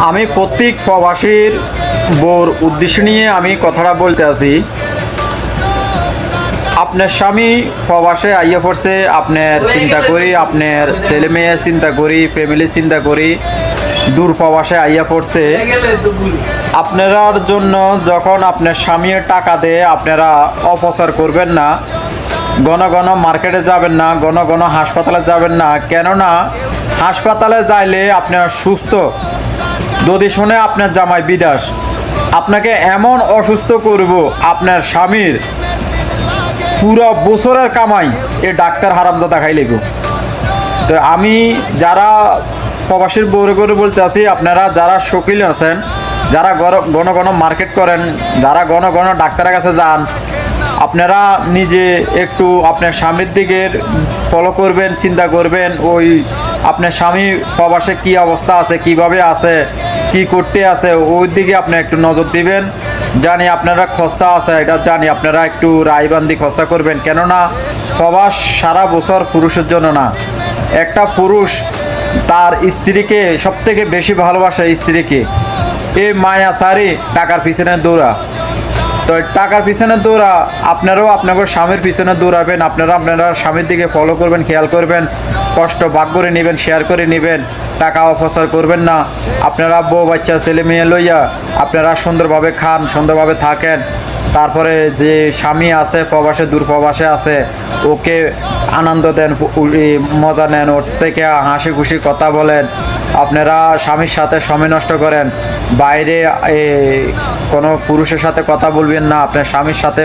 আমি প্রত্যেক প্রবাসীর বোর উদ্দেশ্য নিয়ে আমি কথাটা বলতে আছি। আপনার স্বামী প্রবাসে আইয়া পড়ছে, আপনার চিন্তা করি, আপনার ছেলে মেয়ে চিন্তা করি, ফ্যামিলি চিন্তা করি, দূর প্রবাসে আইয়া পড়ছে। আপনার জন্য যখন আপনার স্বামীর টাকা দিয়ে আপনারা অপচার করবেন না, ঘন ঘন মার্কেটে যাবেন না, ঘন ঘন হাসপাতালে যাবেন না। কেননা হাসপাতালে যাইলে আপনার সুস্থ, যদি শুনে আপনার জামাই বিদেশ, আপনাকে এমন অসুস্থ করব, আপনার স্বামীর পুরো বছরের কামাই এ ডাক্তার হারামজাদা খাই লেগো। তো আমি যারা প্রবাসীর বউরে করে বলতে আছি, আপনারা যারা শৌখিন আছেন, যারা ঘন ঘন মার্কেট করেন, যারা ঘন ঘন ডাক্তারের কাছে যান, আপনারা নিজে একটু আপনার স্বামীর দিকে ফলো করবেন, চিন্তা করবেন। ওই আপনার স্বামী প্রবাসে কী অবস্থা আছে, কিভাবে আছে, কি করতে আছে, ওই দিকে আপনি একটু নজর দিবেন। জানি আপনারা খরচা আছে, এটা জানি আপনারা একটু রায়বান্দি খরচা করবেন। কেননা প্রবাস সারা বছর পুরুষের জন্য না। একটা পুরুষ তার স্ত্রীকে সবথেকে বেশি ভালোবাসে, স্ত্রীকে। এই মায়া সারি টাকার পিছনে দৌড়া, তো টাকার পিছনে দৌড়া, আপনারাও আপনাদের স্বামীর পিছনে দৌড়াবেন। আপনারা স্বামীর দিকে ফলো করবেন, খেয়াল করবেন, কষ্ট ভাগ করে নেবেন, শেয়ার করে নেবেন, টাকা অপচয় করবেন না। আপনারা বউ বাচ্চা ছেলে মেয়ে লইয়া আপনারা সুন্দরভাবে খান, সুন্দরভাবে থাকেন। তারপরে যে স্বামী আছে প্রবাসে, দূর প্রবাসে আছে, ওকে আনন্দ দেন, মজা নেন, ওর থেকে হাসি খুশি কথা বলেন। আপনারা স্বামীর সাথে সময় নষ্ট করেন, বাইরে কোনো পুরুষের সাথে কথা বলবেন না, আপনার স্বামীর সাথে